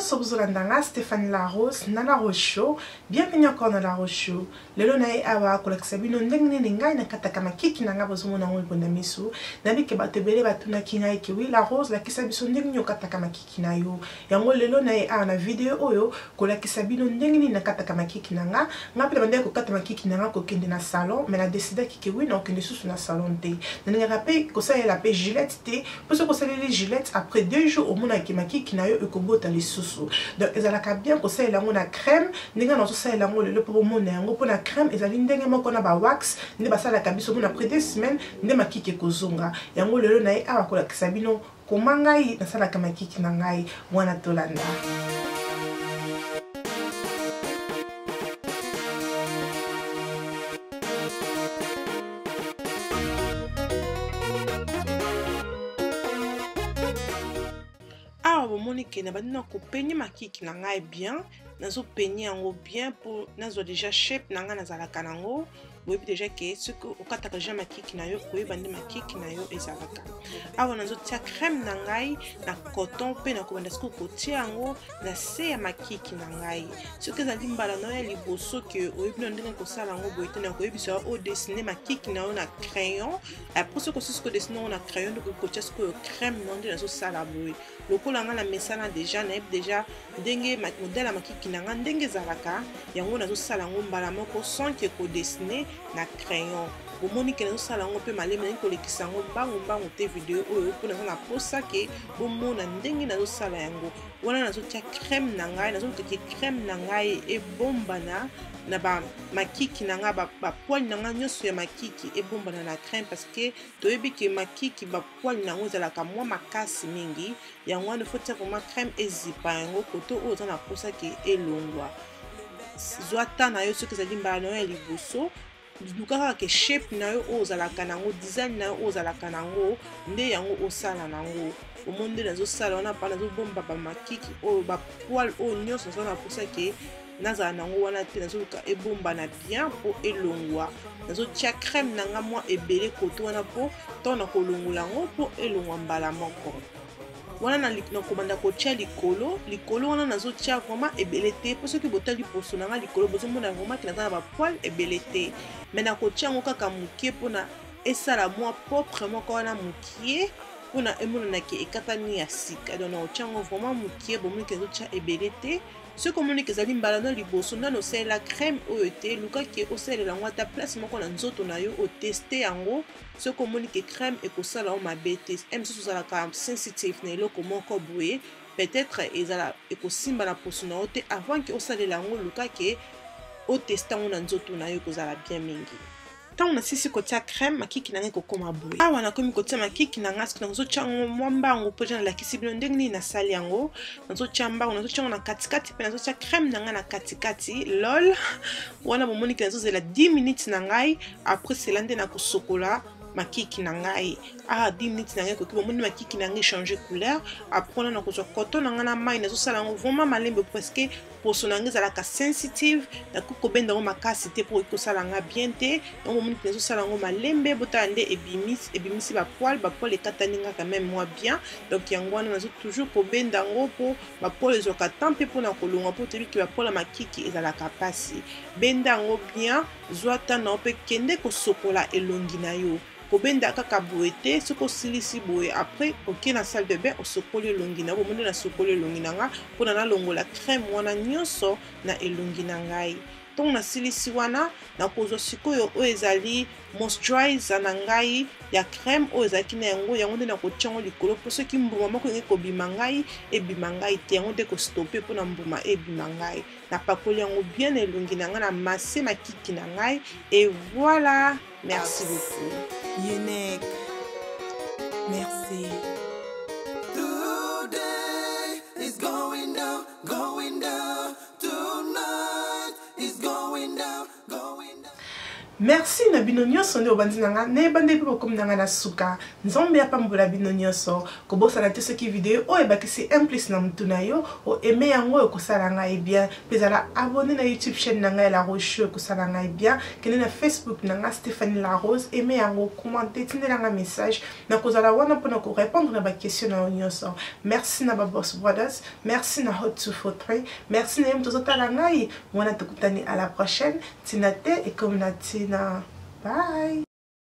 nyonso bozolanda Stéphanie Larose na La Rose Show. Bienvenue encore dans La Rose Show. Lelo na ye awa kolakisa bino ndenge nini ngai nakataka makiki na nga bozomona ngo ebonda miso. Nabike bato ebele batunaki ngai ke wi La Rose lakisa biso ndenge nini okataka makiki na yo. Yango lelo na ye awa na video oyo kolakisa bino ndenge nini nakataka makiki na nga. Nga pe bande kokata makiki na nga kokende na salon, mais na décida ke wi na okende susu na salon te. Nanga pe kosalela pe Gillette te, poso kosalela Gillette après 2 jours au mona ke makiki na yo ekobota les sous. Donc ezalaka bien kosalela ngo na crème, ndenge na kosalela ngo lelo po mona yango po na crème ezali ndenge moko na ba wax, nde basalaka biso mona après 2 semaines nde makiki ekozonga. Yango lelo na ye awa kolakisa bino koma ngai nasalaka makiki na ngai wana tolanda. Monique na bandina ko peigner makiki na ngai bien, nazo peigner yango bien pour nazo déjà shape na nga nazalaka nango. Oui, déjà que ce que au kataka ja makiki na yo koyi bandi makiki na yo ezalaka. Awa nazo tia crème na ngai na coton pe na ko banda sko ko tia yango na se ya makiki na ngai. Ce que zali mbala na ya liboso que oyi bino ndenge ko sala yango boyete na ko yebisa o dessiner makiki na yo na crayon. Après ce que ce dessiner na crayon donc ko tia sko crème na ndenge nazo sala boy. Lokola nga na mesana déjà na déjà ndenge modèle ya makiki na nga ndenge zalaka yango nazo sala yango mbala moko sans que ko dessiner na crayon. Bomoni ke nazo sala yango pe malema ni kolekisa yango mbangu te video oyo po nazo na posa ke bomona ndenge nazo sala yango. Wana nazo tia crème na ngai, nazo tia crème na ngai e bombana na ba makiki na nga ba poil na nga nyonso ya makiki e bombana na crème parce que toyebi ke makiki ba poil na ngo ezalaka mwa makasi mingi yango wana faut tia vraiment crème ezipa yango koto oyo za na posa ke elongwa. Zwata na yo soki ezali mbala na yo ya liboso lukaka ke shape na yo ozalaka nango, design na yo ozalaka nango nde yango osala nango. Omonde nazosala wana pa nazobomba ba makiki oyo ba poil oyo nyonso nazona posa ke nazala nango wana te nazoluka ebomba na bien po elongwa. Nazotia crème na nga mwa ebele koto wana po tona kolongola yango po elongwa mbala moko. Wana na komanda kotia likolo wana nazotia vraiment ebele te po soki botali poso na nga likolo bozomona vraiment ke naza na ba poil ebele te, mais na kotia yango kaka mokie mpona esala mwa propre moko wana mokie mpona emonana ke ekatani ya sika. Donc na kotia yango vraiment mokie bomoni ke nazotia ebele te. Ce que moni ke ezali mbala na liboso nano osalela crème oyo te luka ke osalela yango ata place moko na nzoto na yo oteste yango. Ce que moni ke crème ekosala o mabe te mosusu ozalaka sensitive na eloko moko boye peut-être ezala ekosimba na poso na yo te avant ke osalela yango luka ke oteste yango na nzoto na yo ekozala bien mingi. Tant na sisi kotia crème makiki na ngai kokoma boye. Awa nakomi kotia makiki na ngai soki nazotia mwa mbangu po jana lakisi bino ndenge nini nasali yango. Nazotia mbangu nazotia na katikati pe nazotia crème na ngai na katikati. Lol wana bomoni ke nazozela 10 minutes na ngai après cela nde na kosokola makiki na ngai. 10 minutes na ngai koki bomoni makiki na ngai changer couleur. Après na kozwa coton na ngai na mai nazosala yango vraiment malembe presque poso na ngai ezalaka sensitive na kokobenda ngo makasi te po ekosala nga bien te. Donc bomoni ke nazosala yango malembe botala nde ebimisi ba poil ekatani nga quand même moi bien. Donc yango wana nazo toujours kobenda ngo po ba poil ezwaka temps pe mpona kolonga po toyebi ke ba poil ya makiki ezalaka pasi. Benda yango bien zwa temps na yo mpe kende kosokola elongi na yo. Kobenda kaka boye te soki osilisi boye après oke na salle de bain osokoli elongi na yo. Bomoni na sokoli elongi na nga mpona nalongola crème wana nyonso na elongi na ngai. Ntongo nasilisi wana nakozwa sikoyo oyo ezali moisturizer na ngai ya crème oyo ezalaki na yango nde nakotia yango likolo po soki mbuma moko enge kobima ngai ebima ngai te yango nde kostope mpona mbuma ebima ngai. Napakoli yango bien na elongi na ngai na mase makiki na ngai et voilà. Merci beaucoup. Unique. Merci. Today is going down, going down. Tonight is going down, going down. merci na bino nyonso nde obandi na nga nayebande mpe bokomi na nga na suka nzambe apambola bino nyonso kobosana te soki video oyo ebakisi implice na mutu na yo oaime yango oyo ekosala ngai bien mpe ezala abonne na youtube chaîne na ngai la rose ekosala ngai bien kende na facebook na nga Stéphanie la rose aime yango commente tindelanga message nakozala wana mpona korépondre na baquestion na yo nyonso merci na baboss brothers merci na hot 243 merci na ye moto ozotala ngai wana tokutani à la prochaine tina te ekomi na tina bye.